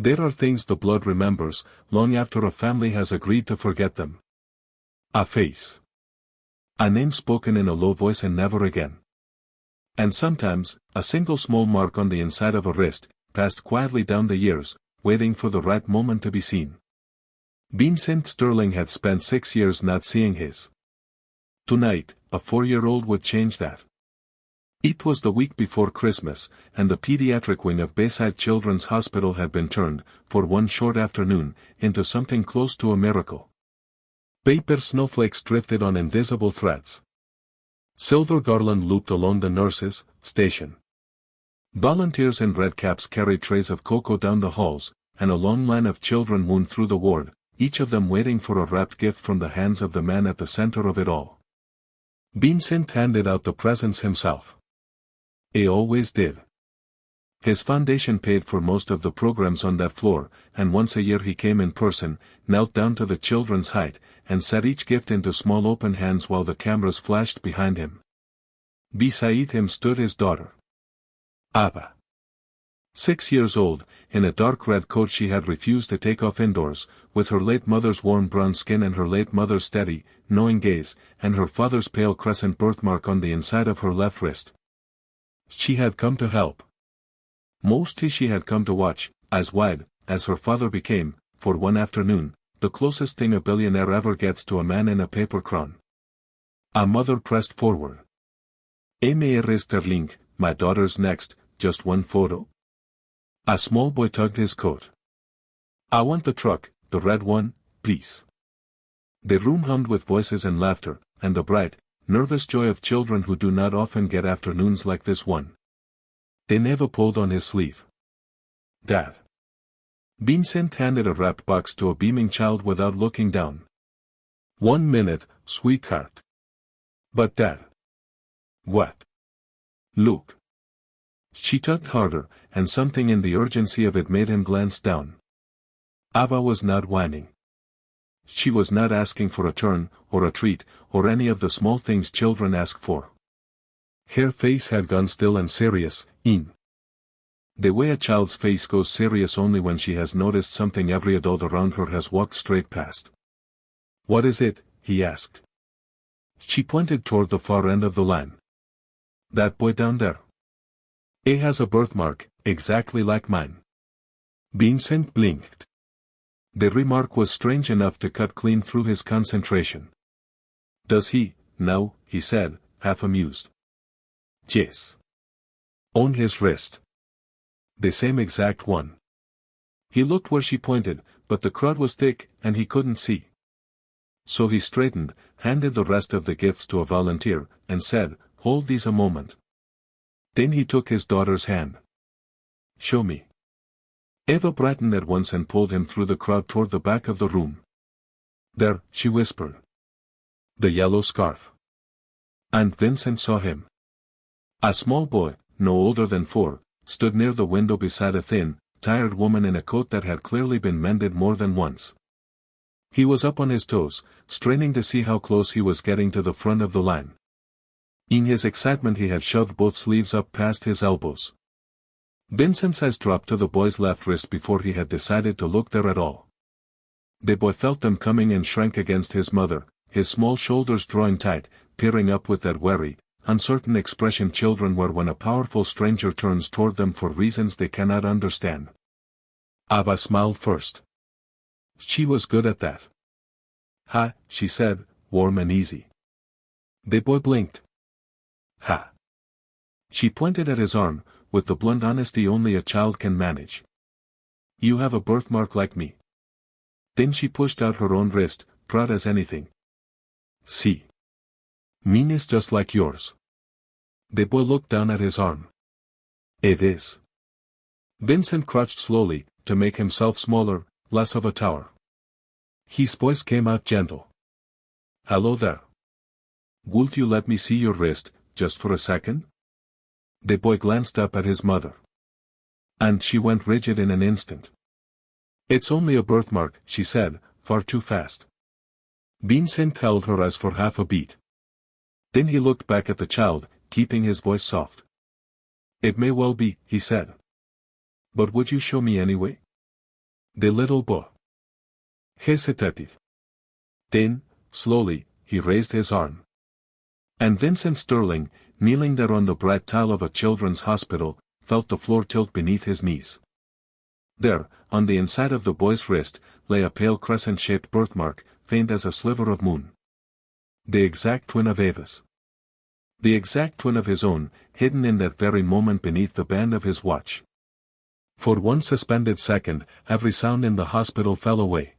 There are things the blood remembers, long after a family has agreed to forget them. A face. A name spoken in a low voice and never again. And sometimes, a single small mark on the inside of a wrist, passed quietly down the years, waiting for the right moment to be seen. Vincent Sterling had spent 6 years not seeing his. Tonight, a 4-year-old would change that. It was the week before Christmas, and the pediatric wing of Bayside Children's Hospital had been turned, for one short afternoon, into something close to a miracle. Paper snowflakes drifted on invisible threads. Silver garland looped along the nurses' station. Volunteers in red caps carried trays of cocoa down the halls, and a long line of children wound through the ward, each of them waiting for a wrapped gift from the hands of the man at the center of it all. Vincent handed out the presents himself. He always did. His foundation paid for most of the programs on that floor, and once a year he came in person, knelt down to the children's height, and set each gift into small open hands while the cameras flashed behind him. Beside him stood his daughter, Abba. 6 years old, in a dark red coat she had refused to take off indoors, with her late mother's warm brown skin and her late mother's steady, knowing gaze, and her father's pale crescent birthmark on the inside of her left wrist. She had come to help. Mostly she had come to watch, eyes wide, as her father became, for one afternoon, the closest thing a billionaire ever gets to a man in a paper crown. A mother pressed forward. Mr. Sterling, my daughter's next, just one photo? A small boy tugged his coat. I want the truck, the red one, please. The room hummed with voices and laughter, and the bright, nervous joy of children who do not often get afternoons like this one. They never pulled on his sleeve. Dad. Vincent handed a wrapped box to a beaming child without looking down. 1 minute, sweetheart. But Dad. What? Look. She tugged harder, and something in the urgency of it made him glance down. Abba was not whining. She was not asking for a turn, or a treat, or any of the small things children ask for. Her face had gone still and serious, in the way a child's face goes serious only when she has noticed something every adult around her has walked straight past. What is it? He asked. She pointed toward the far end of the line. That boy down there. He has a birthmark, exactly like mine. Vincent blinked. The remark was strange enough to cut clean through his concentration. Does he, now, he said, half amused. Yes. On his wrist. The same exact one. He looked where she pointed, but the crowd was thick, and he couldn't see. So he straightened, handed the rest of the gifts to a volunteer, and said, hold these a moment. Then he took his daughter's hand. Show me. Eva brightened at once and pulled him through the crowd toward the back of the room. There, she whispered. The yellow scarf. And Vincent saw him. A small boy, no older than 4, stood near the window beside a thin, tired woman in a coat that had clearly been mended more than once. He was up on his toes, straining to see how close he was getting to the front of the line. In his excitement he had shoved both sleeves up past his elbows. Vincent's eyes dropped to the boy's left wrist before he had decided to look there at all. The boy felt them coming and shrank against his mother, his small shoulders drawing tight, peering up with that wary, uncertain expression children wear when a powerful stranger turns toward them for reasons they cannot understand. Abba smiled first. She was good at that. Ha, she said, warm and easy. The boy blinked. Ha. She pointed at his arm, with the blunt honesty only a child can manage. You have a birthmark like me. Then she pushed out her own wrist, proud as anything. See. Mine is just like yours. The boy looked down at his arm. It is. Vincent crouched slowly, to make himself smaller, less of a tower. His voice came out gentle. Hello there. Would you let me see your wrist, just for a second? The boy glanced up at his mother. And she went rigid in an instant. It's only a birthmark, she said, far too fast. Vincent held her eyes for half a beat. Then he looked back at the child, keeping his voice soft. It may well be, he said. But would you show me anyway? The little boy hesitated. Then, slowly, he raised his arm. And Vincent Sterling, kneeling there on the bright tile of a children's hospital, felt the floor tilt beneath his knees. There, on the inside of the boy's wrist, lay a pale crescent-shaped birthmark, faint as a sliver of moon. The exact twin of Ava's. The exact twin of his own, hidden in that very moment beneath the band of his watch. For one suspended second, every sound in the hospital fell away.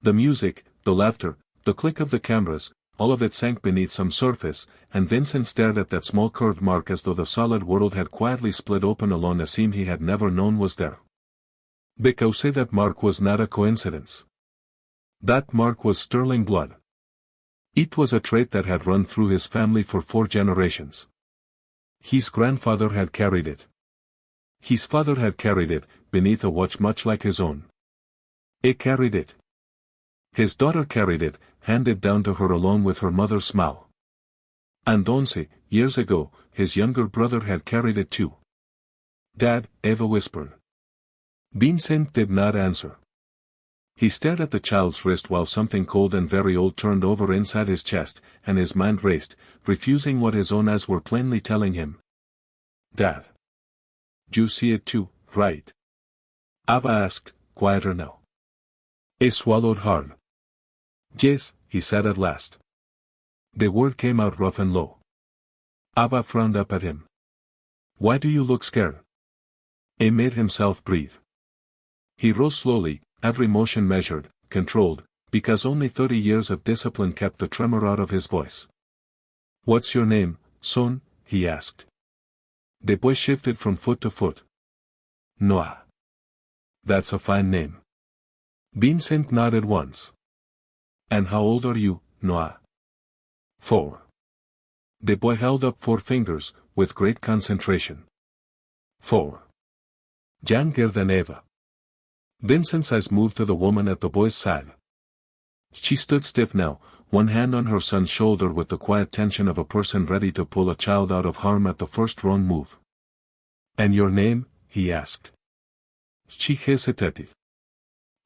The music, the laughter, the click of the cameras, all of it sank beneath some surface, and Vincent stared at that small curved mark as though the solid world had quietly split open along a seam he had never known was there. Because that mark was not a coincidence. That mark was Sterling blood. It was a trait that had run through his family for 4 generations. His grandfather had carried it. His father had carried it, beneath a watch much like his own. He carried it. His daughter carried it, handed down to her along with her mother's smile. And 11 years ago, his younger brother had carried it too. Dad, Eva whispered. Vincent did not answer. He stared at the child's wrist while something cold and very old turned over inside his chest, and his mind raced, refusing what his own eyes were plainly telling him. Dad. You see it too, right? Ava asked, quieter now. He swallowed hard. Yes, he said at last. The word came out rough and low. Ava frowned up at him. Why do you look scared? He made himself breathe. He rose slowly, every motion measured, controlled, because only 30 years of discipline kept the tremor out of his voice. What's your name, son? He asked. The boy shifted from foot to foot. Noah. That's a fine name. Vincent nodded once. And how old are you, Noah? 4. The boy held up 4 fingers, with great concentration. 4. Younger than Eva. Vincent's eyes moved to the woman at the boy's side. She stood stiff now, one hand on her son's shoulder with the quiet tension of a person ready to pull a child out of harm at the first wrong move. And your name? He asked. She hesitated.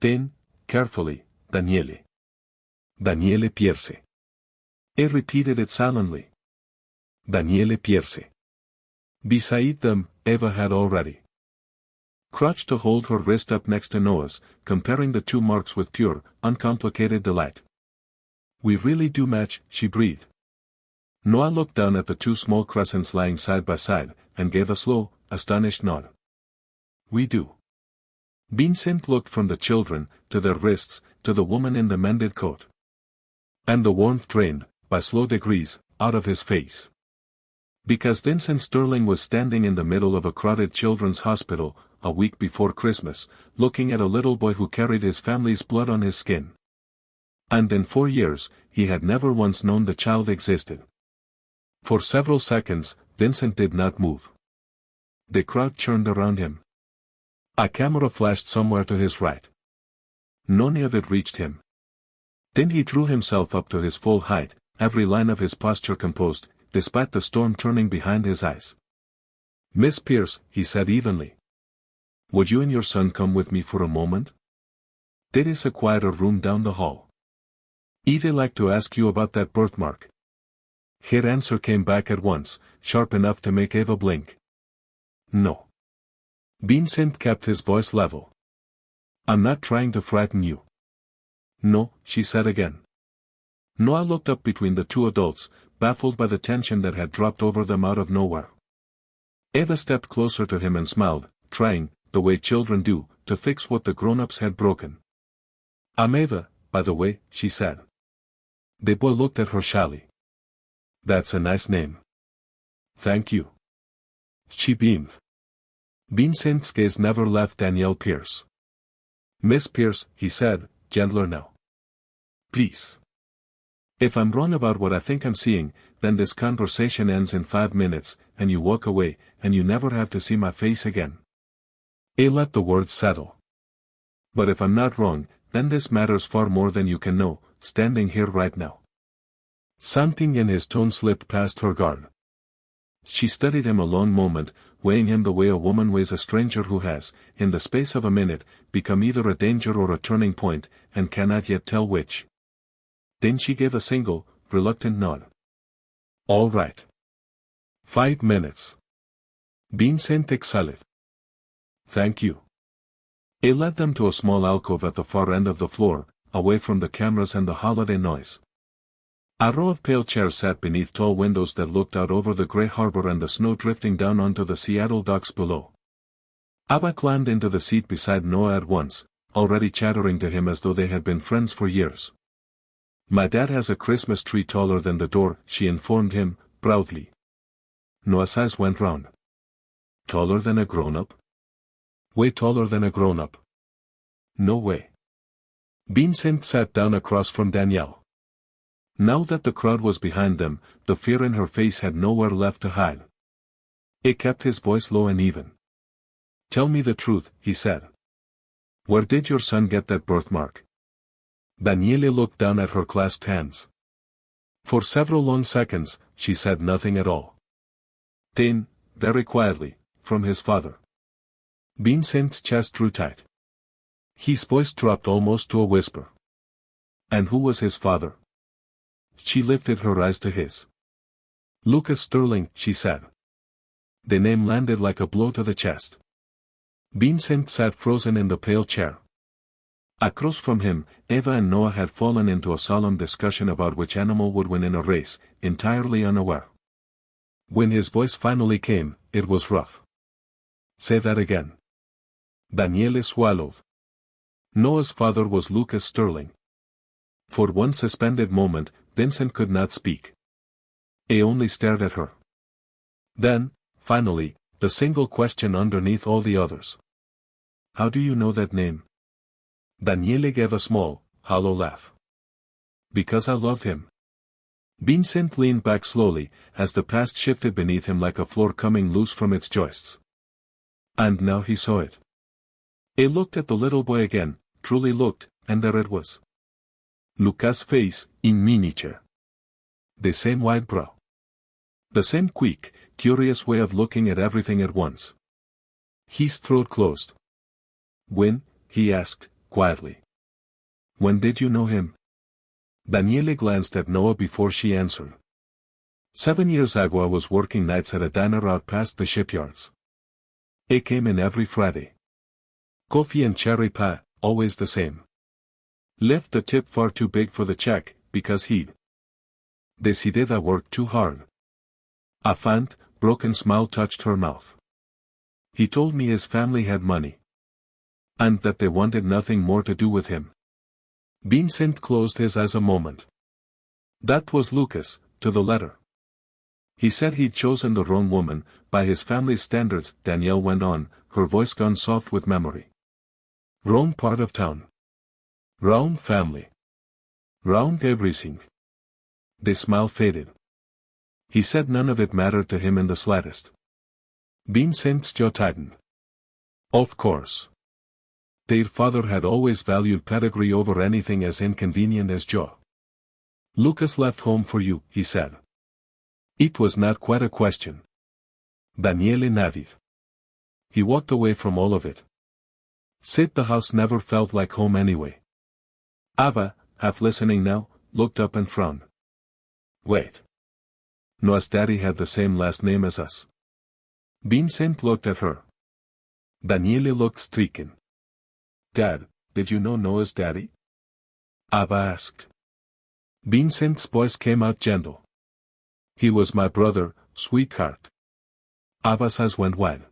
Then, carefully, Daniele. Daniele Pierce. He repeated it silently. Daniele Pierce. Beside them, Eva had already crouched to hold her wrist up next to Noah's, comparing the 2 marks with pure, uncomplicated delight. We really do match, she breathed. Noah looked down at the 2 small crescents lying side by side, and gave a slow, astonished nod. We do. Vincent looked from the children, to their wrists, to the woman in the mended coat. And the warmth drained, by slow degrees, out of his face. Because Vincent Sterling was standing in the middle of a crowded children's hospital, a week before Christmas, looking at a little boy who carried his family's blood on his skin. And in 4 years, he had never once known the child existed. For several seconds, Vincent did not move. The crowd churned around him. A camera flashed somewhere to his right. None of it reached him. Then he drew himself up to his full height, every line of his posture composed, despite the storm turning behind his eyes. Miss Pierce, he said evenly. Would you and your son come with me for a moment? There is a quieter room down the hall. I'd like to ask you about that birthmark. Her answer came back at once, sharp enough to make Eva blink. No. Vincent kept his voice level. I'm not trying to frighten you. No, she said again. Noah looked up between the 2 adults, baffled by the tension that had dropped over them out of nowhere. Eva stepped closer to him and smiled, trying, the way children do, to fix what the grown-ups had broken. I'm Eva, by the way, she said. The boy looked at her shyly. That's a nice name. Thank you. She beamed. Vincent's gaze never left Danielle Pierce. Miss Pierce, he said, gentler now. Please. If I'm wrong about what I think I'm seeing, then this conversation ends in 5 minutes, and you walk away, and you never have to see my face again. I let the words settle. But if I'm not wrong, then this matters far more than you can know, standing here right now. Something in his tone slipped past her guard. She studied him a long moment, weighing him the way a woman weighs a stranger who has, in the space of a minute, become either a danger or a turning point, and cannot yet tell which. Then she gave a single, reluctant nod. All right. 5 minutes. Vincent exhaled. Thank you. It led them to a small alcove at the far end of the floor, away from the cameras and the holiday noise. A row of pale chairs sat beneath tall windows that looked out over the gray harbor and the snow drifting down onto the Seattle docks below. Abba climbed into the seat beside Noah at once, already chattering to him as though they had been friends for years. My dad has a Christmas tree taller than the door, she informed him, proudly. Noah's eyes went round. Taller than a grown-up? Way taller than a grown-up. No way. Vincent sat down across from Danielle. Now that the crowd was behind them, the fear in her face had nowhere left to hide. He kept his voice low and even. Tell me the truth, he said. Where did your son get that birthmark? Daniele looked down at her clasped hands. For several long seconds, she said nothing at all. Then, very quietly, from his father. Vincent's chest drew tight. His voice dropped almost to a whisper. And who was his father? She lifted her eyes to his. Lucas Sterling, she said. The name landed like a blow to the chest. Vincent sat frozen in the pale chair. Across from him, Eva and Noah had fallen into a solemn discussion about which animal would win in a race, entirely unaware. When his voice finally came, it was rough. Say that again. Daniele swallowed. Noah's father was Lucas Sterling. For one suspended moment, Vincent could not speak. He only stared at her. Then, finally, the single question underneath all the others. How do you know that name? Daniele gave a small, hollow laugh. Because I loved him. Vincent leaned back slowly, as the past shifted beneath him like a floor coming loose from its joists. And now he saw it. He looked at the little boy again, truly looked, and there it was. Lucas' face, in miniature. The same wide brow. The same quick, curious way of looking at everything at once. His throat closed. When? He asked, quietly. When did you know him? Daniele glanced at Noah before she answered. 7 years ago I was working nights at a diner out past the shipyards. He came in every Friday. Coffee and cherry pie, always the same. Left the tip far too big for the check, because he'd decided I worked too hard. A faint, broken smile touched her mouth. He told me his family had money. And that they wanted nothing more to do with him. Vincent closed his eyes a moment. That was Lucas, to the letter. He said he'd chosen the wrong woman, by his family's standards, Danielle went on, her voice gone soft with memory. Wrong part of town. Wrong family. Wrong everything. The smile faded. He said none of it mattered to him in the slightest. Vincent's jaw tightened. Of course. Their father had always valued pedigree over anything as inconvenient as Joe. Lucas left home for you, he said. It was not quite a question. Daniele nodded. He walked away from all of it. Said the house never felt like home anyway. Abba, half listening now, looked up and frowned. Wait. Noah's daddy had the same last name as us. Vincent looked at her. Daniele looked stricken. Dad, did you know Noah's daddy? Abba asked. Vincent's voice came out gentle. He was my brother, sweetheart. Abba's eyes went wide.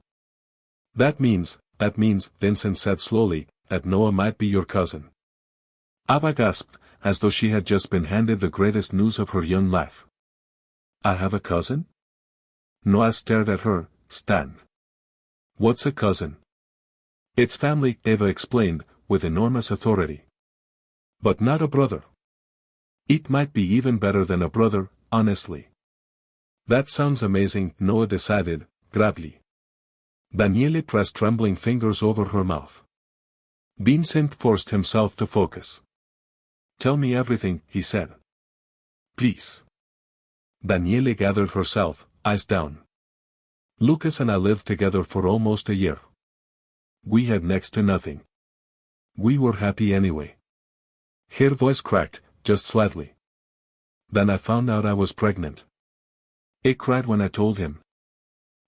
That means, Vincent said slowly, that Noah might be your cousin. Abba gasped, as though she had just been handed the greatest news of her young life. I have a cousin? Noah stared at her, stunned. What's a cousin? It's family, Eva explained, with enormous authority. But not a brother. It might be even better than a brother, honestly. That sounds amazing, Noah decided, gravely. Daniele pressed trembling fingers over her mouth. Vincent forced himself to focus. Tell me everything, he said. Please. Daniele gathered herself, eyes down. Lucas and I lived together for almost a year. We had next to nothing. We were happy anyway. Her voice cracked, just slightly. Then I found out I was pregnant. I cried when I told him.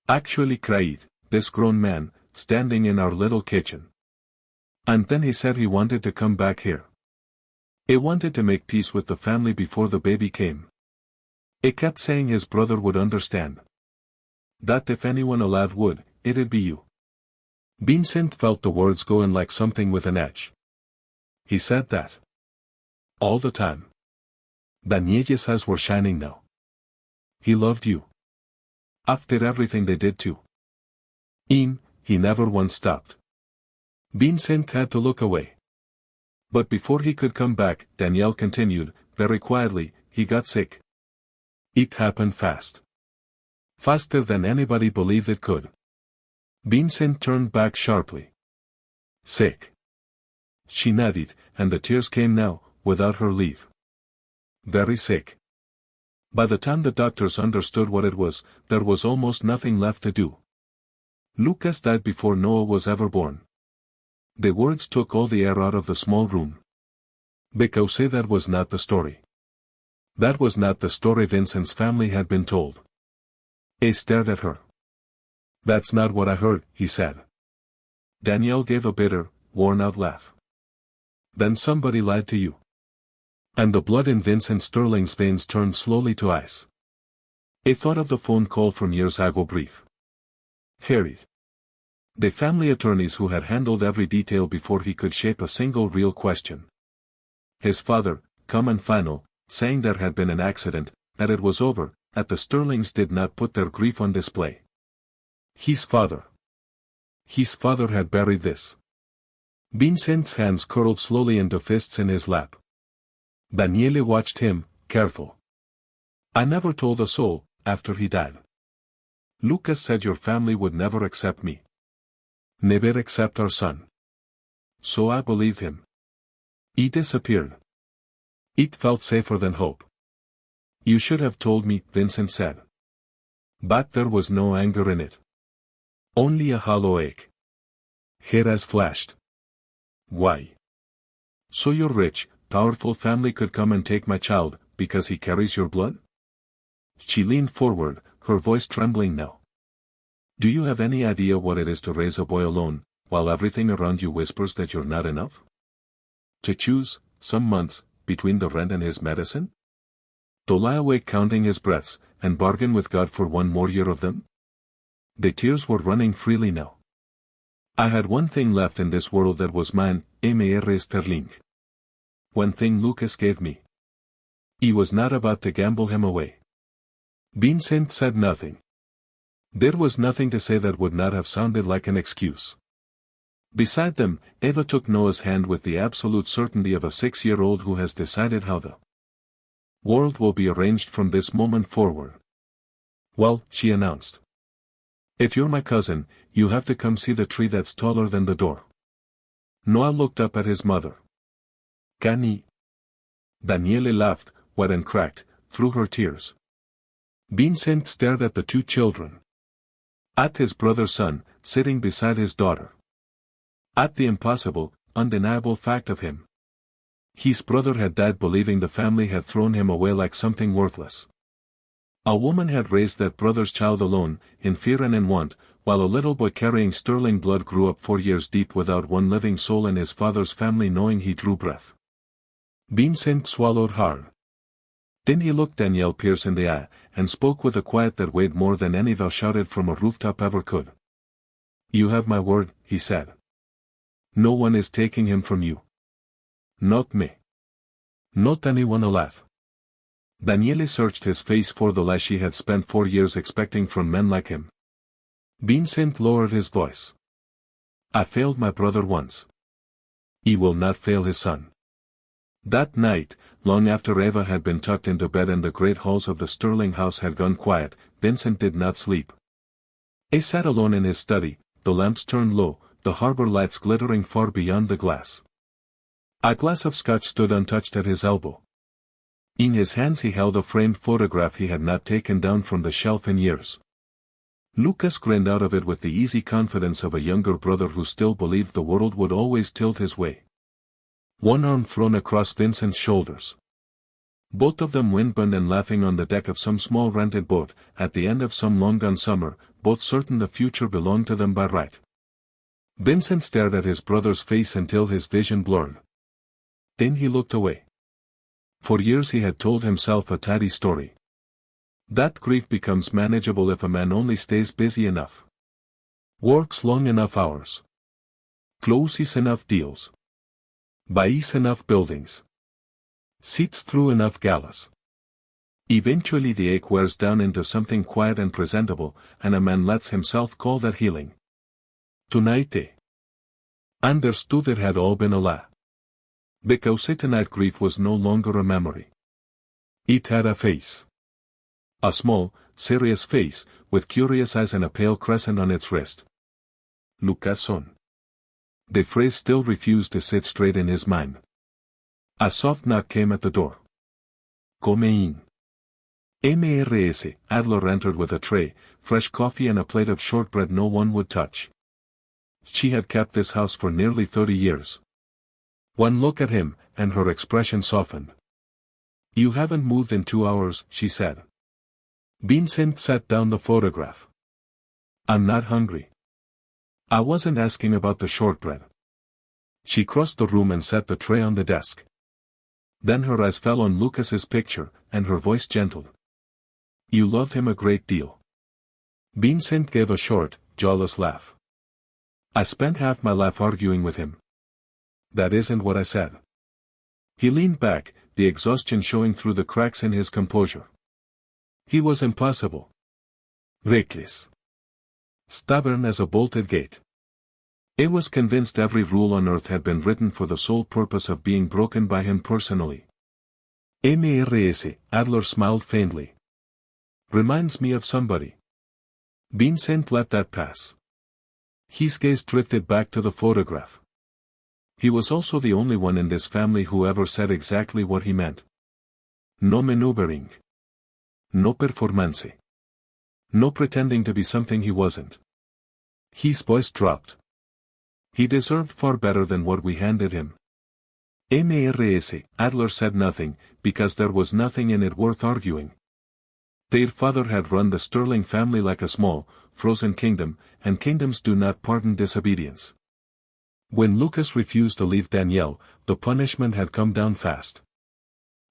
Actually cried, this grown man, standing in our little kitchen. And then he said he wanted to come back here. He wanted to make peace with the family before the baby came. He kept saying his brother would understand. That if anyone alive would, it'd be you. Vincent felt the words go in like something with an edge. He said that. All the time. Daniela's eyes were shining now. He loved you. After everything they did too. He never once stopped. Vincent had to look away. But before he could come back, Danielle continued, very quietly, he got sick. It happened fast. Faster than anybody believed it could. Vincent turned back sharply. Sick. She nodded, and the tears came now, without her leave. Very sick. By the time the doctors understood what it was, there was almost nothing left to do. Lucas died before Noah was ever born. The words took all the air out of the small room. Because that was not the story. That was not the story Vincent's family had been told. He stared at her. That's not what I heard, he said. Danielle gave a bitter, worn-out laugh. Then somebody lied to you. And the blood in Vincent Sterling's veins turned slowly to ice. He thought of the phone call from years ago brief. Harried. The family attorneys who had handled every detail before he could shape a single real question. His father, calm and final, saying there had been an accident, that it was over, that the Sterlings did not put their grief on display. His father. His father had buried this. Vincent's hands curled slowly into fists in his lap. Daniele watched him, careful. I never told a soul, after he died. Lucas said your family would never accept me. Never accept our son. So I believed him. He disappeared. It felt safer than hope. You should have told me, Vincent said. But there was no anger in it. Only a hollow ache. Her eyes flashed. Why? So your rich, powerful family could come and take my child, because he carries your blood? She leaned forward, her voice trembling now. Do you have any idea what it is to raise a boy alone, while everything around you whispers that you're not enough? To choose, some months, between the rent and his medicine? To lie awake counting his breaths, and bargain with God for one more year of them? The tears were running freely now. I had one thing left in this world that was mine, Mr. Sterling. One thing Lucas gave me. He was not about to gamble him away. Vincent said nothing. There was nothing to say that would not have sounded like an excuse. Beside them, Eva took Noah's hand with the absolute certainty of a 6-year-old who has decided how the world will be arranged from this moment forward. Well, she announced. If you're my cousin, you have to come see the tree that's taller than the door. Noah looked up at his mother. Can he? Daniele laughed, wet and cracked, through her tears. Vincent stared at the two children. At his brother's son, sitting beside his daughter. At the impossible, undeniable fact of him. His brother had died believing the family had thrown him away like something worthless. A woman had raised that brother's child alone, in fear and in want, while a little boy carrying sterling blood grew up 4 years deep without one living soul in his father's family knowing he drew breath. Vincent swallowed hard. Then he looked Danielle Pierce in the eye, and spoke with a quiet that weighed more than any vow shouted from a rooftop ever could. You have my word, he said. No one is taking him from you. Not me. Not anyone alive. Daniele searched his face for the lie she had spent 4 years expecting from men like him. Vincent lowered his voice. I failed my brother once. He will not fail his son. That night, long after Eva had been tucked into bed and the great halls of the Sterling house had gone quiet, Vincent did not sleep. He sat alone in his study, the lamps turned low, the harbor lights glittering far beyond the glass. A glass of scotch stood untouched at his elbow. In his hands he held a framed photograph he had not taken down from the shelf in years. Lucas grinned out of it with the easy confidence of a younger brother who still believed the world would always tilt his way. One arm thrown across Vincent's shoulders. Both of them windbound and laughing on the deck of some small rented boat, at the end of some long-gone summer, both certain the future belonged to them by right. Vincent stared at his brother's face until his vision blurred. Then he looked away. For years he had told himself a tidy story. That grief becomes manageable if a man only stays busy enough. Works long enough hours. Closes enough deals. Buys enough buildings. Sits through enough galas. Eventually the ache wears down into something quiet and presentable, and a man lets himself call that healing. Tonight they understood it had all been a lie. Because tonight grief was no longer a memory. It had a face. A small, serious face, with curious eyes and a pale crescent on its wrist. Lucas son. The phrase still refused to sit straight in his mind. A soft knock came at the door. Come in. Mrs. Adler entered with a tray, fresh coffee and a plate of shortbread no one would touch. She had kept this house for nearly 30 years. One look at him, and her expression softened. You haven't moved in 2 hours, she said. Vincent set down the photograph. I'm not hungry. I wasn't asking about the shortbread. She crossed the room and set the tray on the desk. Then her eyes fell on Lucas's picture, and her voice gentled. You loved him a great deal. Vincent gave a short, jawless laugh. I spent half my life arguing with him. That isn't what I said. He leaned back, the exhaustion showing through the cracks in his composure. He was impossible. Reckless. Stubborn as a bolted gate. He was convinced every rule on earth had been written for the sole purpose of being broken by him personally. Mrs. Adler smiled faintly. Reminds me of somebody. Vincent let that pass. His gaze drifted back to the photograph. He was also the only one in this family who ever said exactly what he meant. No maneuvering. No performance. No pretending to be something he wasn't. His voice dropped. He deserved far better than what we handed him. Mrs. Adler said nothing, because there was nothing in it worth arguing. Their father had run the Sterling family like a small, frozen kingdom, and kingdoms do not pardon disobedience. When Lucas refused to leave Danielle, the punishment had come down fast.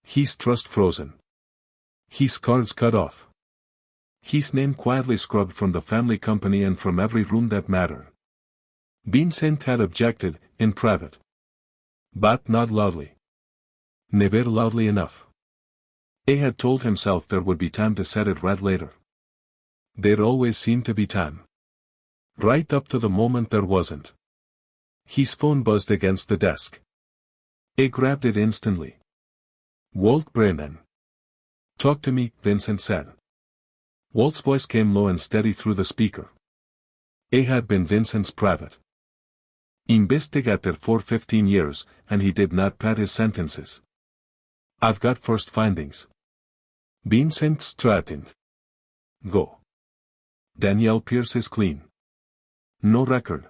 His trust frozen. His cards cut off. His name quietly scrubbed from the family company and from every room that mattered. Vincent had objected, in private. But not loudly. Never loudly enough. He had told himself there would be time to set it right later. There always seemed to be time. Right up to the moment there wasn't. His phone buzzed against the desk. He grabbed it instantly. Walt Brennan. Talk to me, Vincent said. Walt's voice came low and steady through the speaker. He had been Vincent's private investigator for 15 years, and he did not pad his sentences. I've got first findings. Vincent straightened. Go. Danielle Pierce is clean. No record.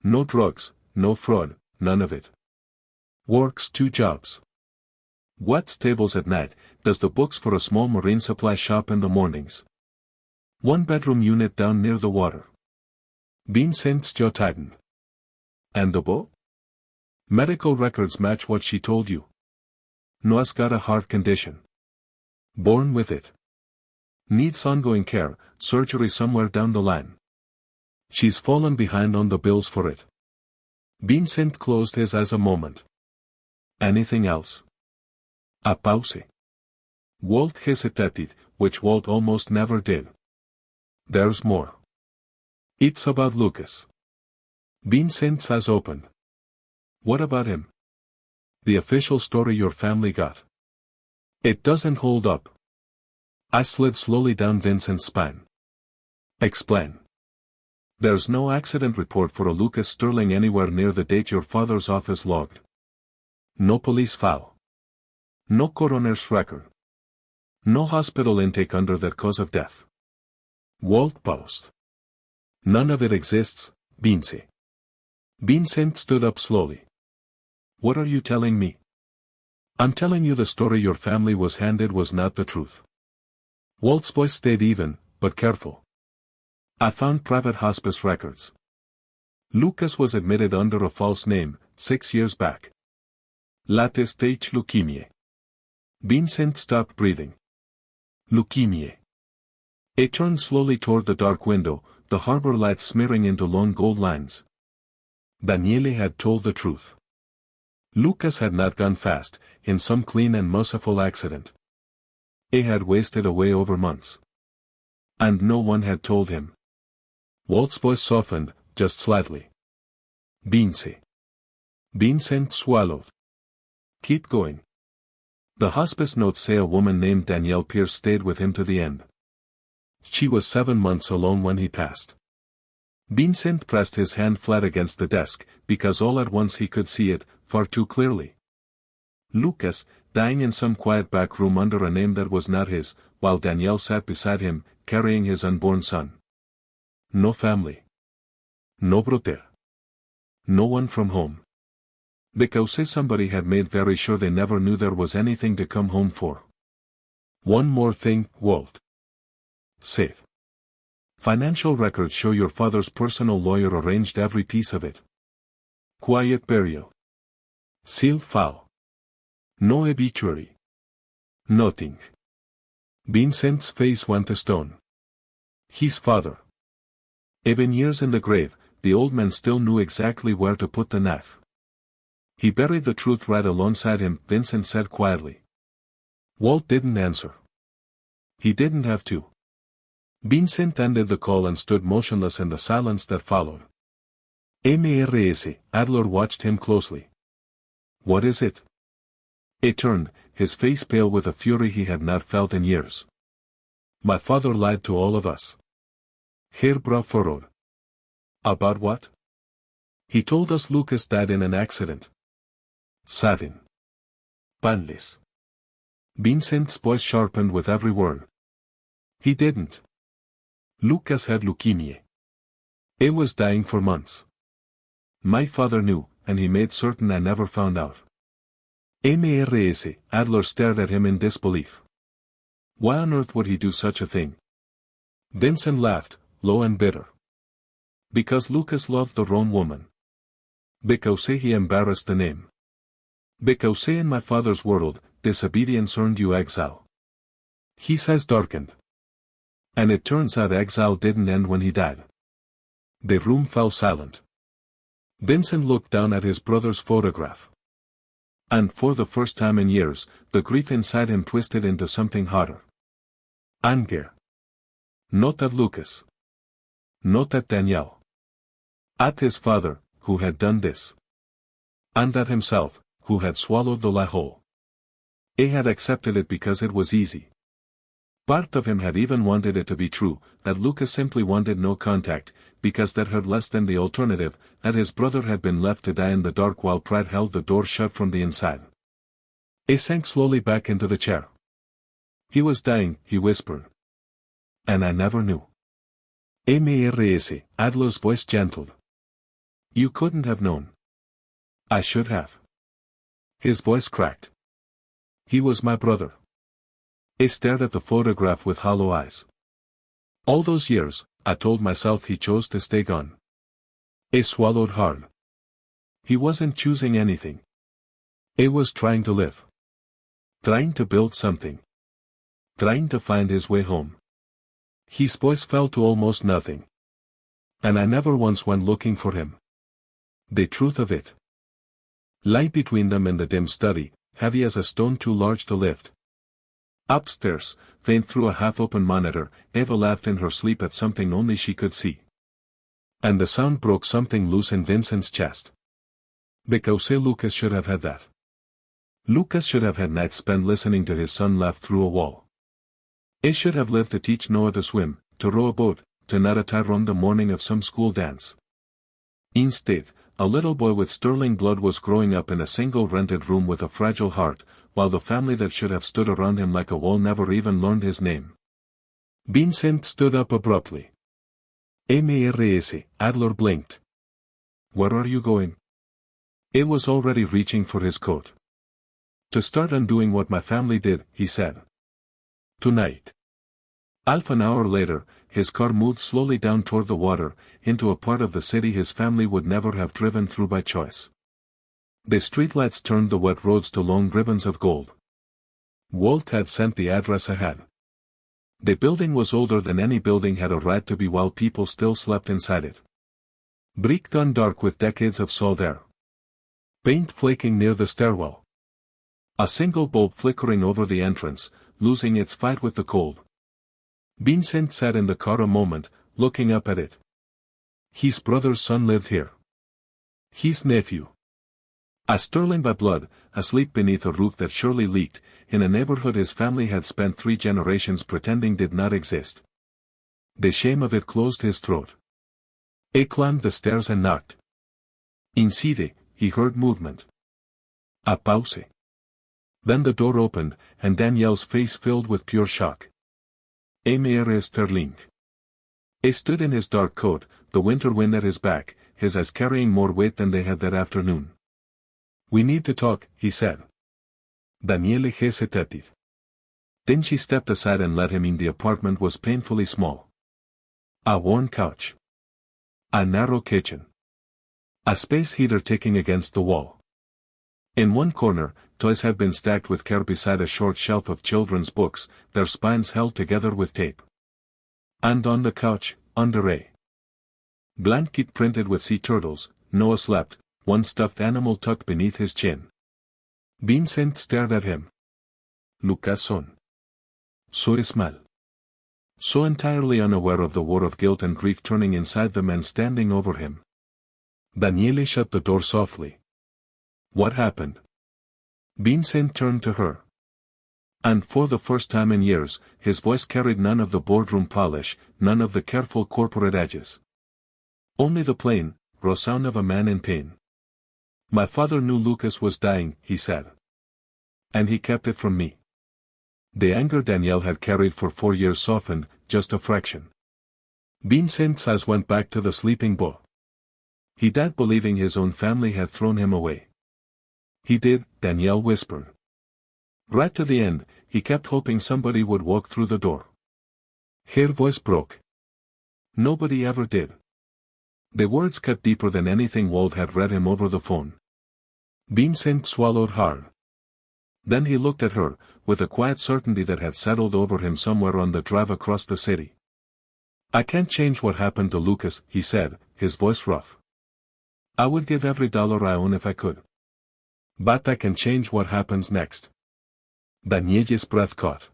No drugs, no fraud, none of it. Works 2 jobs. Wets tables at night, does the books for a small marine supply shop in the mornings. 1-bedroom unit down near the water. Vincent's jaw tightened. And the book? Medical records match what she told you. Noah's got a heart condition. Born with it. Needs ongoing care, surgery somewhere down the line. She's fallen behind on the bills for it. Vincent closed his eyes a moment. Anything else? A pause. Walt hesitated, which Walt almost never did. There's more. It's about Lucas. Vincent's eyes opened. What about him? The official story your family got. It doesn't hold up. I slid slowly down Vincent's spine. Explain. There's no accident report for a Lucas Sterling anywhere near the date your father's office logged. No police file. No coroner's record. No hospital intake under that cause of death. Walt paused. None of it exists, Vince. Vincent stood up slowly. What are you telling me? I'm telling you the story your family was handed was not the truth. Walt's voice stayed even, but careful. I found private hospice records. Lucas was admitted under a false name, 6 years back. Late-stage leukemia. Vincent stopped breathing. Leukemia. It turned slowly toward the dark window, the harbor lights smearing into long gold lines. Daniele had told the truth. Lucas had not gone fast, in some clean and merciful accident. He had wasted away over months. And no one had told him. Walt's voice softened, just slightly. Vince. Vincent swallowed. Keep going. The hospice notes say a woman named Danielle Pierce stayed with him to the end. She was 7 months alone when he passed. Vincent pressed his hand flat against the desk, because all at once he could see it, far too clearly. Lucas, dying in some quiet back room under a name that was not his, while Danielle sat beside him, carrying his unborn son. No family. No brother. No one from home. Because somebody had made very sure they never knew there was anything to come home for. One more thing, Walt said. Financial records show your father's personal lawyer arranged every piece of it. Quiet burial. Sealed file. No obituary. Nothing. Vincent's face went to stone. His father. Even years in the grave, the old man still knew exactly where to put the knife. He buried the truth right alongside him, Vincent said quietly. Walt didn't answer. He didn't have to. Vincent ended the call and stood motionless in the silence that followed. Mrs. Adler watched him closely. What is it? He turned, his face pale with a fury he had not felt in years. My father lied to all of us. Her brow furrowed. About what? He told us Lucas died in an accident. Sadin. Panless. Vincent's voice sharpened with every word. He didn't. Lucas had leukemia. He was dying for months. My father knew, and he made certain I never found out. Mrs. Adler stared at him in disbelief. Why on earth would he do such a thing? Vincent laughed, low and bitter. Because Lucas loved the wrong woman. Because he embarrassed the name. Because in my father's world, disobedience earned you exile. His eyes darkened. And it turns out exile didn't end when he died. The room fell silent. Vincent looked down at his brother's photograph. And for the first time in years, the grief inside him twisted into something hotter. Anger. Not at Lucas. Not at Danielle. At his father, who had done this. And at himself, who had swallowed the lie whole. He had accepted it because it was easy. Part of him had even wanted it to be true, that Lucas simply wanted no contact, because that hurt less than the alternative, that his brother had been left to die in the dark while pride held the door shut from the inside. He sank slowly back into the chair. He was dying, he whispered. And I never knew. Mrs. Adler's voice gentled. You couldn't have known. I should have. His voice cracked. He was my brother. He stared at the photograph with hollow eyes. All those years, I told myself he chose to stay gone. He swallowed hard. He wasn't choosing anything. He was trying to live. Trying to build something. Trying to find his way home. His voice fell to almost nothing. And I never once went looking for him. The truth of it lay between them in the dim study, heavy as a stone too large to lift. Upstairs, faint through a half-open monitor, Eva laughed in her sleep at something only she could see. And the sound broke something loose in Vincent's chest. Because Lucas should have had that. Lucas should have had nights spent listening to his son laugh through a wall. He should have lived to teach Noah to swim, to row a boat, to knot a tie on the morning of some school dance. Instead, a little boy with sterling blood was growing up in a single rented room with a fragile heart, while the family that should have stood around him like a wall never even learned his name. Vincent stood up abruptly. Mrs. Adler blinked. Where are you going? It was already reaching for his coat. To start undoing what my family did, he said. Tonight. Half an hour later, his car moved slowly down toward the water, into a part of the city his family would never have driven through by choice. The streetlights turned the wet roads to long ribbons of gold. Walt had sent the address ahead. The building was older than any building had a right to be while people still slept inside it. Brick gone dark with decades of salt air. Paint flaking near the stairwell. A single bulb flickering over the entrance, losing its fight with the cold. Vincent sat in the car a moment, looking up at it. His brother's son lived here. His nephew. A sterling by blood, asleep beneath a roof that surely leaked, in a neighborhood his family had spent 3 generations pretending did not exist. The shame of it closed his throat. He climbed the stairs and knocked. Inside, he heard movement. A pause. Then the door opened, and Danielle's face filled with pure shock. Mrs. Sterling. He stood in his dark coat, the winter wind at his back, his eyes carrying more weight than they had that afternoon. We need to talk, he said. Daniele hesitated. Then she stepped aside and let him in. The apartment was painfully small. A worn couch. A narrow kitchen. A space heater ticking against the wall. In one corner, toys had been stacked with care beside a short shelf of children's books, their spines held together with tape. And on the couch, under a blanket printed with sea turtles, Noah slept, one stuffed animal tucked beneath his chin. Vincent stared at him. Lucas son. So small. So entirely unaware of the war of guilt and grief turning inside the man standing over him. Daniele shut the door softly. What happened? Vincent turned to her. And for the first time in years, his voice carried none of the boardroom polish, none of the careful corporate edges. Only the plain, raw sound of a man in pain. My father knew Lucas was dying, he said. And he kept it from me. The anger Danielle had carried for 4 years softened, just a fraction. Vincent's eyes went back to the sleeping boy. He died believing his own family had thrown him away. He did, Danielle whispered. Right to the end, he kept hoping somebody would walk through the door. Her voice broke. Nobody ever did. The words cut deeper than anything Walt had read him over the phone. Vincent swallowed hard. Then he looked at her, with a quiet certainty that had settled over him somewhere on the drive across the city. I can't change what happened to Lucas, he said, his voice rough. I would give every dollar I own if I could. But I can change what happens next. Daniele's breath caught.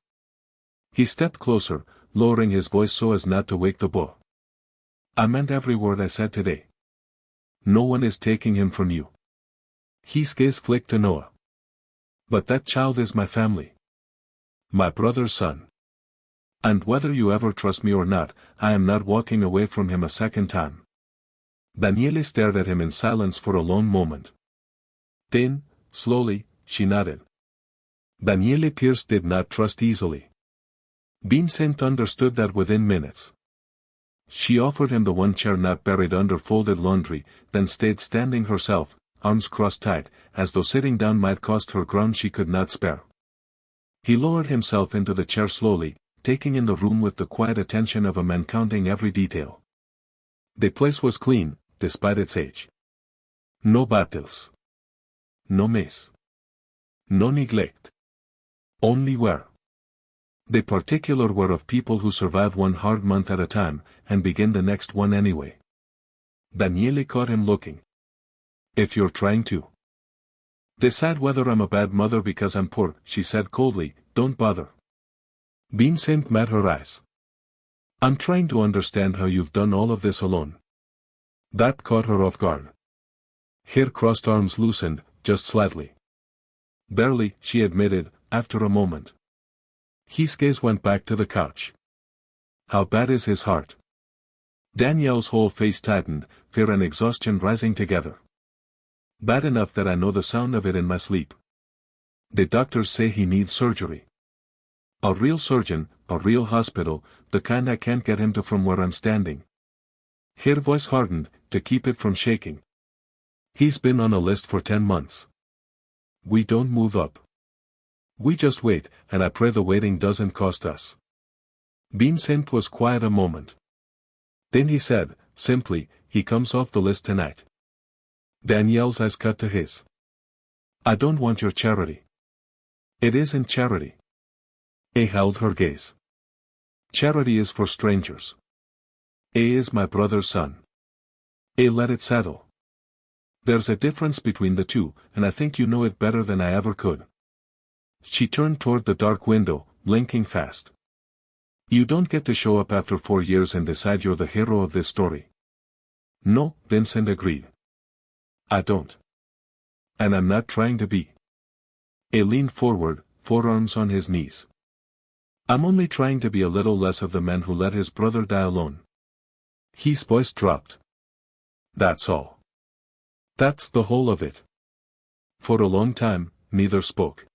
He stepped closer, lowering his voice so as not to wake the boy. I meant every word I said today. No one is taking him from you. His gaze flicked to Noah. But that child is my family. My brother's son. And whether you ever trust me or not, I am not walking away from him a second time. Daniele stared at him in silence for a long moment. Then, slowly, she nodded. Daniele Pierce did not trust easily. Vincent understood that within minutes. She offered him the one chair not buried under folded laundry, then stayed standing herself, arms crossed tight, as though sitting down might cost her ground she could not spare. He lowered himself into the chair slowly, taking in the room with the quiet attention of a man counting every detail. The place was clean, despite its age. No battles. No mess. No neglect. Only wear. The particular wear of people who survive one hard month at a time, and begin the next one anyway. Daniele caught him looking. If you're trying to decide whether I'm a bad mother because I'm poor, she said coldly, don't bother. Vincent met her eyes. I'm trying to understand how you've done all of this alone. That caught her off guard. Her crossed arms loosened, just slightly. Barely, she admitted, after a moment. His gaze went back to the couch. How bad is his heart? Danielle's whole face tightened, fear and exhaustion rising together. Bad enough that I know the sound of it in my sleep. The doctors say he needs surgery. A real surgeon, a real hospital, the kind I can't get him to from where I'm standing. Her voice hardened, to keep it from shaking. He's been on a list for 10 months. We don't move up. We just wait, and I pray the waiting doesn't cost us. Vincent was quiet a moment. Then he said, simply, he comes off the list tonight. Danielle's eyes cut to his. I don't want your charity. It isn't charity. A held her gaze. Charity is for strangers. A is my brother's son. A let it settle. There's a difference between the two, and I think you know it better than I ever could. She turned toward the dark window, blinking fast. You don't get to show up after 4 years and decide you're the hero of this story. No, Vincent agreed. I don't. And I'm not trying to be. A leaned forward, forearms on his knees. I'm only trying to be a little less of the man who let his brother die alone. His voice dropped. That's all. That's the whole of it. For a long time, neither spoke.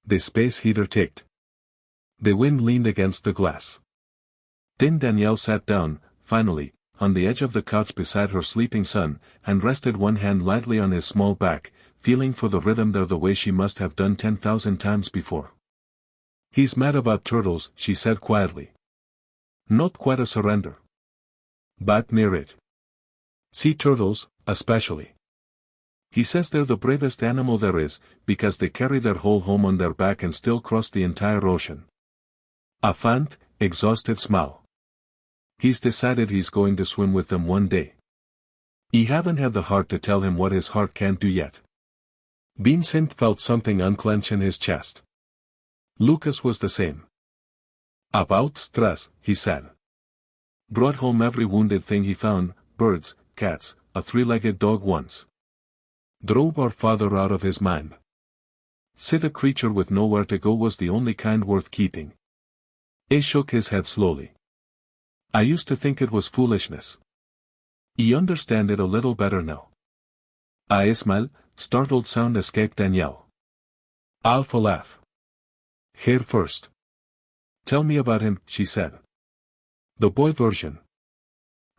The space heater ticked. The wind leaned against the glass. Then Danielle sat down, finally, on the edge of the couch beside her sleeping son, and rested one hand lightly on his small back, feeling for the rhythm there the way she must have done 10,000 times before. He's mad about turtles, she said quietly. Not quite a surrender. But near it. Sea turtles, especially. He says they're the bravest animal there is, because they carry their whole home on their back and still cross the entire ocean. A faint, exhausted smile. He's decided he's going to swim with them one day. He haven't had the heart to tell him what his heart can't do yet. Vincent felt something unclench in his chest. Lucas was the same. About stress, he said. Brought home every wounded thing he found, birds, cats, a 3-legged dog once. Drove our father out of his mind. Said a creature with nowhere to go was the only kind worth keeping. He shook his head slowly. I used to think it was foolishness. I understand it a little better now. A smile, startled sound escaped Danielle. Alpha laugh. Here first. Tell me about him, she said. The boy version.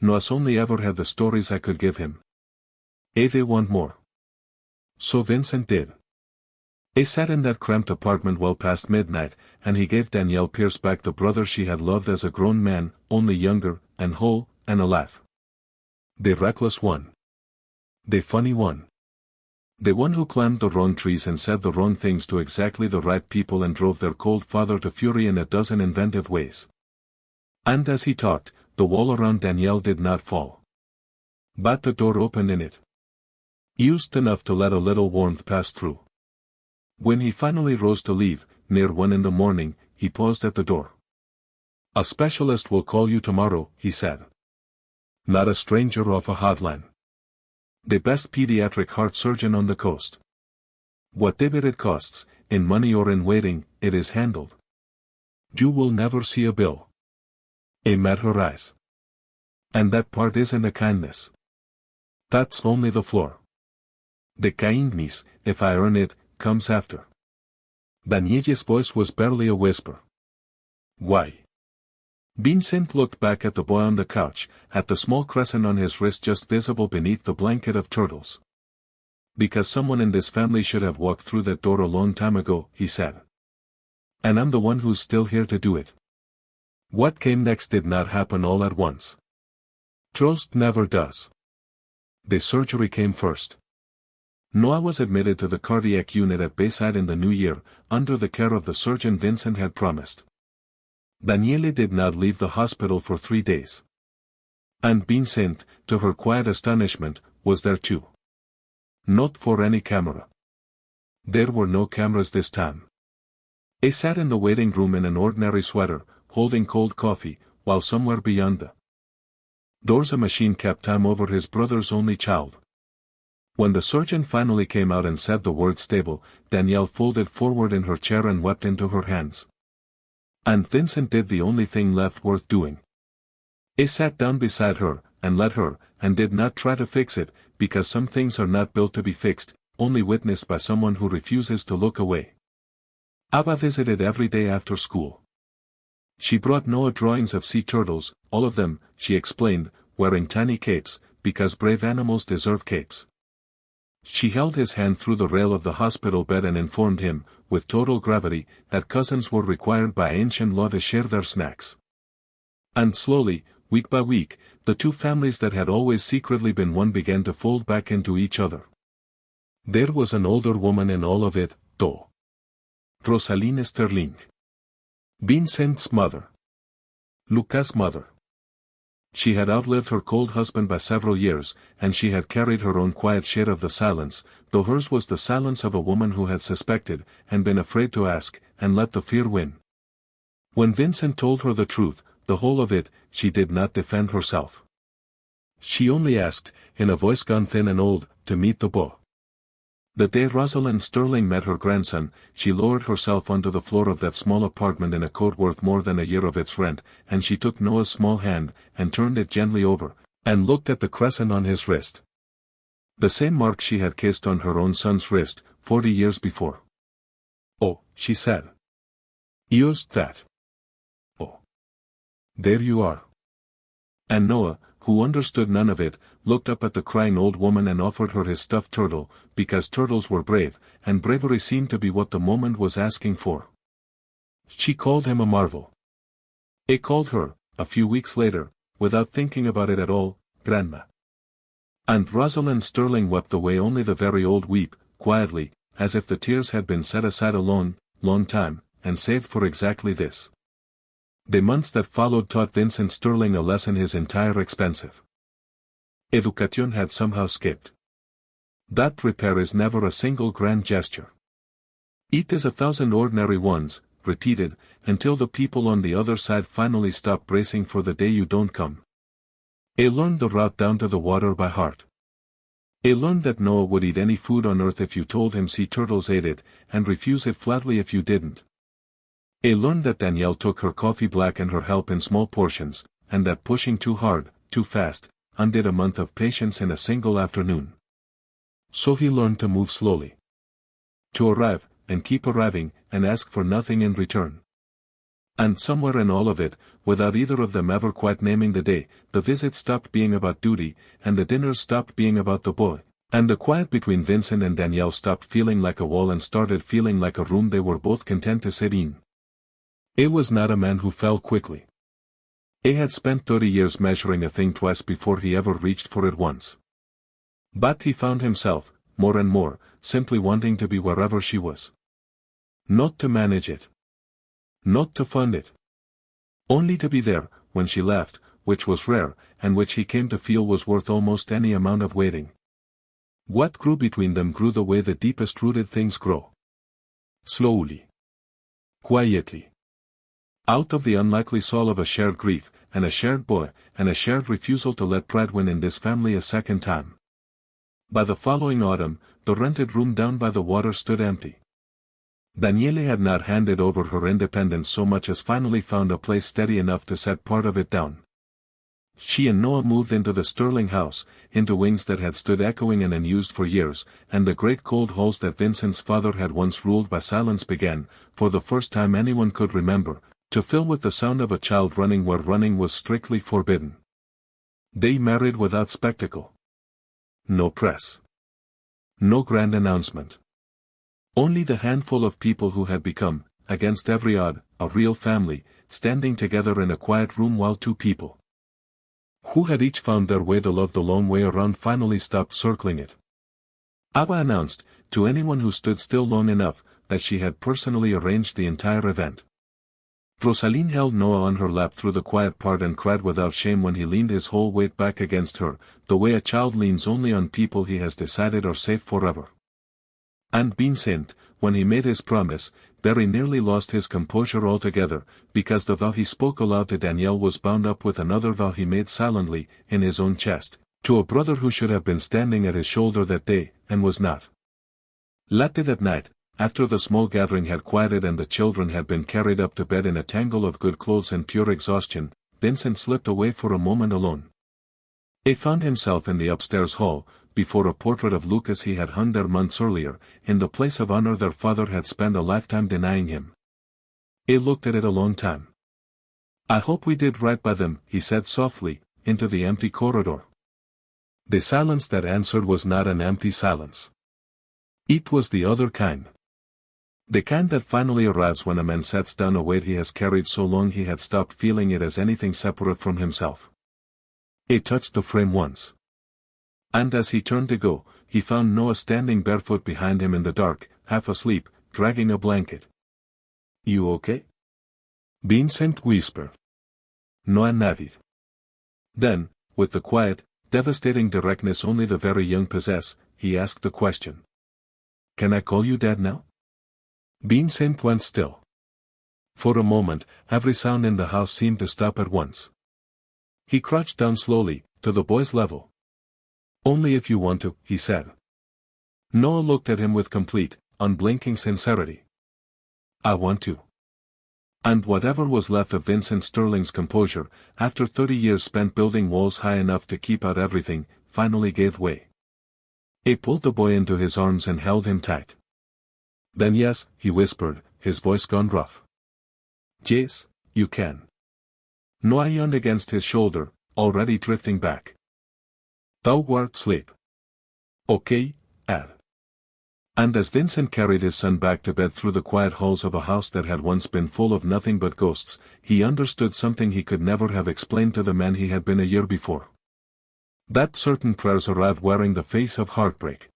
Noah's only ever had the stories I could give him. They want more. So Vincent did. He sat in that cramped apartment well past midnight, and he gave Danielle Pierce back the brother she had loved as a grown man, only younger, and whole, and alive. The reckless one. The funny one. The one who climbed the wrong trees and said the wrong things to exactly the right people and drove their cold father to fury in a dozen inventive ways. And as he talked, the wall around Danielle did not fall. But the door opened in it. Used enough to let a little warmth pass through. When he finally rose to leave, near 1 in the morning, he paused at the door. A specialist will call you tomorrow, he said. Not a stranger off a hotline. The best pediatric heart surgeon on the coast. Whatever it costs, in money or in waiting, it is handled. You will never see a bill. He met her eyes. And that part isn't a kindness. That's only the floor. The kindness, if I earn it, comes after. Danielle's voice was barely a whisper. Why? Vincent looked back at the boy on the couch, at the small crescent on his wrist just visible beneath the blanket of turtles. Because someone in this family should have walked through that door a long time ago, he said. And I'm the one who's still here to do it. What came next did not happen all at once. Trust never does. The surgery came first. Noah was admitted to the cardiac unit at Bayside in the new year, under the care of the surgeon Vincent had promised. Danielle did not leave the hospital for 3 days. And Vincent, to her quiet astonishment, was there too. Not for any camera. There were no cameras this time. He sat in the waiting room in an ordinary sweater, holding cold coffee, while somewhere beyond the doors a machine kept time over his brother's only child. When the surgeon finally came out and said the word stable, Danielle folded forward in her chair and wept into her hands. And Vincent did the only thing left worth doing. He sat down beside her, and let her, and did not try to fix it, because some things are not built to be fixed, only witnessed by someone who refuses to look away. Abba visited every day after school. She brought Noah drawings of sea turtles, all of them, she explained, wearing tiny capes, because brave animals deserve capes. She held his hand through the rail of the hospital bed and informed him, with total gravity, that cousins were required by ancient law to share their snacks. And slowly, week by week, the two families that had always secretly been one began to fold back into each other. There was an older woman in all of it, though. Rosaline Sterling. Vincent's mother. Lucas' mother. She had outlived her cold husband by several years, and she had carried her own quiet share of the silence, though hers was the silence of a woman who had suspected, and been afraid to ask, and let the fear win. When Vincent told her the truth, the whole of it, she did not defend herself. She only asked, in a voice gone thin and old, to meet the beau. The day Rosalind Sterling met her grandson, she lowered herself onto the floor of that small apartment in a coat worth more than a year of its rent, and she took Noah's small hand, and turned it gently over, and looked at the crescent on his wrist. The same mark she had kissed on her own son's wrist, 40 years before. "Oh," she said. "Yours that. Oh. There you are." And Noah, who understood none of it, looked up at the crying old woman and offered her his stuffed turtle, because turtles were brave, and bravery seemed to be what the moment was asking for. She called him a marvel. He called her, a few weeks later, without thinking about it at all, Grandma. And Rosalind Sterling wept away only the very old weep, quietly, as if the tears had been set aside a long, long time, and saved for exactly this. The months that followed taught Vincent Sterling a lesson his entire expensive education had somehow skipped. That repair is never a single grand gesture. It is 1,000 ordinary ones, repeated, until the people on the other side finally stop bracing for the day you don't come. He learned the route down to the water by heart. He learned that Noah would eat any food on earth if you told him sea turtles ate it, and refuse it flatly if you didn't. He learned that Danielle took her coffee black and her help in small portions, and that pushing too hard, too fast, undid a month of patience in a single afternoon. So he learned to move slowly. To arrive, and keep arriving, and ask for nothing in return. And somewhere in all of it, without either of them ever quite naming the day, the visits stopped being about duty, and the dinners stopped being about the boy, and the quiet between Vincent and Danielle stopped feeling like a wall and started feeling like a room they were both content to sit in. He was not a man who fell quickly. He had spent 30 years measuring a thing twice before he ever reached for it once. But he found himself, more and more, simply wanting to be wherever she was. Not to manage it. Not to fund it. Only to be there, when she left, which was rare, and which he came to feel was worth almost any amount of waiting. What grew between them grew the way the deepest-rooted things grow. Slowly. Quietly. Out of the unlikely soul of a shared grief, and a shared boy, and a shared refusal to let pride win in this family a second time. By the following autumn, the rented room down by the water stood empty. Daniele had not handed over her independence so much as finally found a place steady enough to set part of it down. She and Noah moved into the Sterling house, into wings that had stood echoing and unused for years, and the great cold halls that Vincent's father had once ruled by silence began, for the first time anyone could remember, to fill with the sound of a child running where running was strictly forbidden. They married without spectacle. No press. No grand announcement. Only the handful of people who had become, against every odd, a real family, standing together in a quiet room while two people who had each found their way to love the long way around finally stopped circling it. Abba announced, to anyone who stood still long enough, that she had personally arranged the entire event. Rosaline held Noah on her lap through the quiet part and cried without shame when he leaned his whole weight back against her, the way a child leans only on people he has decided are safe forever. And Vincent, when he made his promise, very nearly lost his composure altogether, because the vow he spoke aloud to Danielle was bound up with another vow he made silently, in his own chest, to a brother who should have been standing at his shoulder that day, and was not. Late that night, after the small gathering had quieted and the children had been carried up to bed in a tangle of good clothes and pure exhaustion, Vincent slipped away for a moment alone. He found himself in the upstairs hall, before a portrait of Lucas he had hung there months earlier, in the place of honor their father had spent a lifetime denying him. He looked at it a long time. I hope we did right by them, he said softly, into the empty corridor. The silence that answered was not an empty silence. It was the other kind. The kind that finally arrives when a man sets down a weight he has carried so long he had stopped feeling it as anything separate from himself. It touched the frame once. And as he turned to go, he found Noah standing barefoot behind him in the dark, half asleep, dragging a blanket. You okay? Vincent whispered. Noah nodded. Then, with the quiet, devastating directness only the very young possess, he asked the question. Can I call you Dad now? Vincent went still. For a moment, every sound in the house seemed to stop at once. He crouched down slowly, to the boy's level. Only if you want to, he said. Noah looked at him with complete, unblinking sincerity. I want to. And whatever was left of Vincent Sterling's composure, after 30 years spent building walls high enough to keep out everything, finally gave way. He pulled the boy into his arms and held him tight. Then yes, he whispered, his voice gone rough. Yes, you can. Noah yawned against his shoulder, already drifting back. Thou wert sleep. Okay, Ad. And as Vincent carried his son back to bed through the quiet halls of a house that had once been full of nothing but ghosts, he understood something he could never have explained to the man he had been a year before. That certain prayers arrive wearing the face of heartbreak.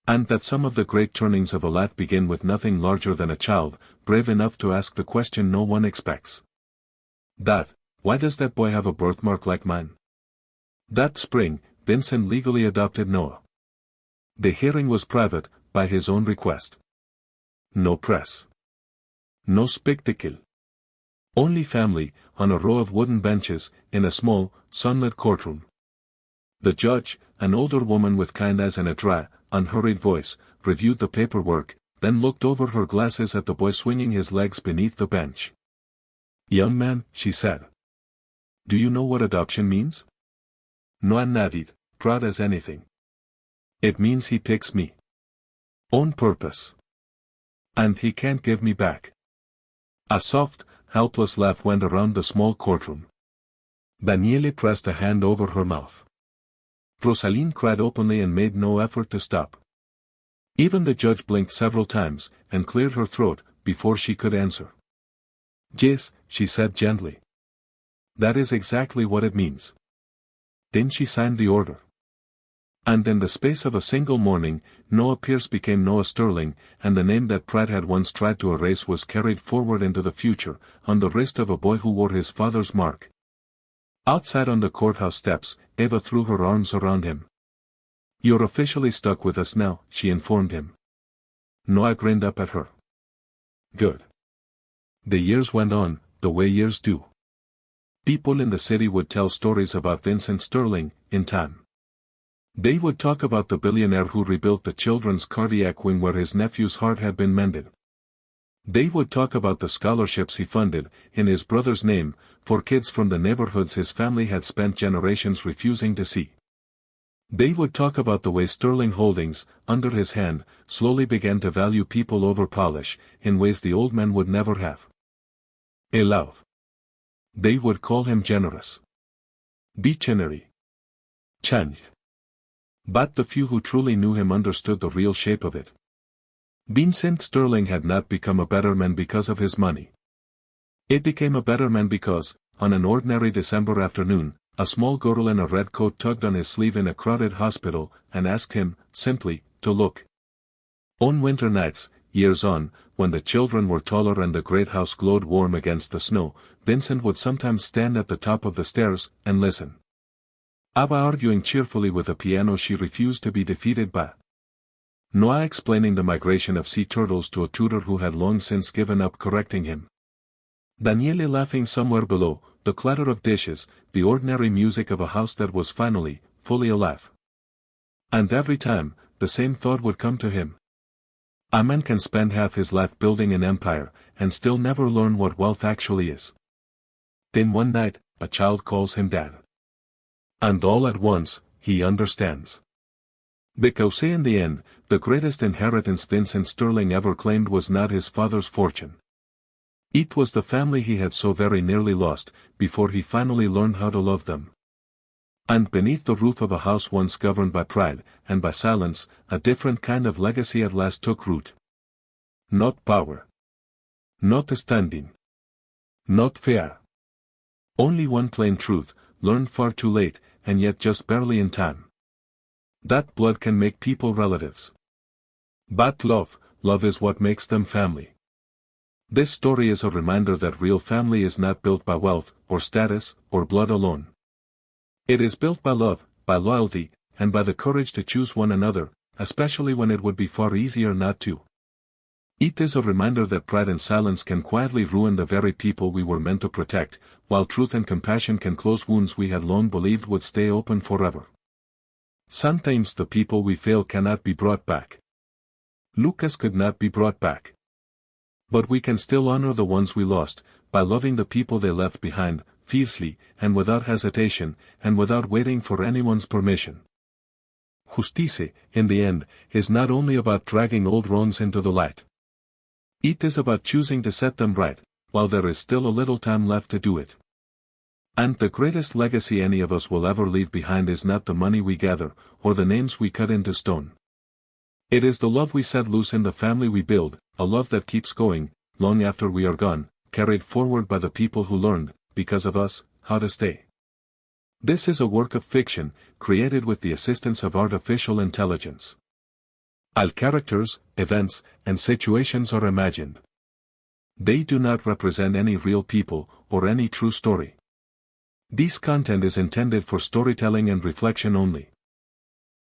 And that some of the great turnings of a life begin with nothing larger than a child, brave enough to ask the question no one expects. Dad, why does that boy have a birthmark like mine? That spring, Vincent legally adopted Noah. The hearing was private, by his own request. No press. No spectacle. Only family, on a row of wooden benches, in a small, sunlit courtroom. The judge, an older woman with kind eyes and a dry, unhurried voice, reviewed the paperwork, then looked over her glasses at the boy swinging his legs beneath the bench. Young man, she said. Do you know what adoption means? Noah nodded, proud as anything. It means he picks me. On purpose. And he can't give me back. A soft, helpless laugh went around the small courtroom. Daniele pressed a hand over her mouth. Rosaline cried openly and made no effort to stop. Even the judge blinked several times, and cleared her throat, before she could answer. Yes, she said gently. That is exactly what it means. Then she signed the order. And in the space of a single morning, Noah Pierce became Noah Sterling, and the name that pride had once tried to erase was carried forward into the future, on the wrist of a boy who wore his father's mark. Outside on the courthouse steps, Eva threw her arms around him. You're officially stuck with us now, she informed him. Noah grinned up at her. Good. The years went on, the way years do. People in the city would tell stories about Vincent Sterling, in time. They would talk about the billionaire who rebuilt the children's cardiac wing where his nephew's heart had been mended. They would talk about the scholarships he funded, in his brother's name, for kids from the neighborhoods his family had spent generations refusing to see. They would talk about the way Sterling Holdings, under his hand, slowly began to value people over polish, in ways the old man would never have. A love. They would call him generous. Visionary. Changed. But the few who truly knew him understood the real shape of it. Vincent Sterling had not become a better man because of his money. It became a better man because, on an ordinary December afternoon, a small girl in a red coat tugged on his sleeve in a crowded hospital, and asked him, simply, to look. On winter nights, years on, when the children were taller and the great house glowed warm against the snow, Vincent would sometimes stand at the top of the stairs, and listen. Abba arguing cheerfully with a piano she refused to be defeated by. Noah explaining the migration of sea turtles to a tutor who had long since given up correcting him. Daniele laughing somewhere below, the clatter of dishes, the ordinary music of a house that was finally, fully alive. And every time, the same thought would come to him. A man can spend half his life building an empire, and still never learn what wealth actually is. Then one night, a child calls him Dad. And all at once, he understands. Because in the end, the greatest inheritance Vincent Sterling ever claimed was not his father's fortune. It was the family he had so very nearly lost, before he finally learned how to love them. And beneath the roof of a house once governed by pride, and by silence, a different kind of legacy at last took root. Not power. Not standing. Not fear. Only one plain truth, learned far too late, and yet just barely in time. That blood can make people relatives. But love is what makes them family. This story is a reminder that real family is not built by wealth, or status, or blood alone. It is built by love, by loyalty, and by the courage to choose one another, especially when it would be far easier not to. It is a reminder that pride and silence can quietly ruin the very people we were meant to protect, while truth and compassion can close wounds we had long believed would stay open forever. Sometimes the people we fail cannot be brought back. Lucas could not be brought back. But we can still honor the ones we lost, by loving the people they left behind, fiercely, and without hesitation, and without waiting for anyone's permission. Justice, in the end, is not only about dragging old wrongs into the light. It is about choosing to set them right, while there is still a little time left to do it. And the greatest legacy any of us will ever leave behind is not the money we gather, or the names we cut into stone. It is the love we set loose in the family we build, a love that keeps going, long after we are gone, carried forward by the people who learned, because of us, how to stay. This is a work of fiction, created with the assistance of artificial intelligence. All characters, events, and situations are imagined. They do not represent any real people, or any true story. This content is intended for storytelling and reflection only.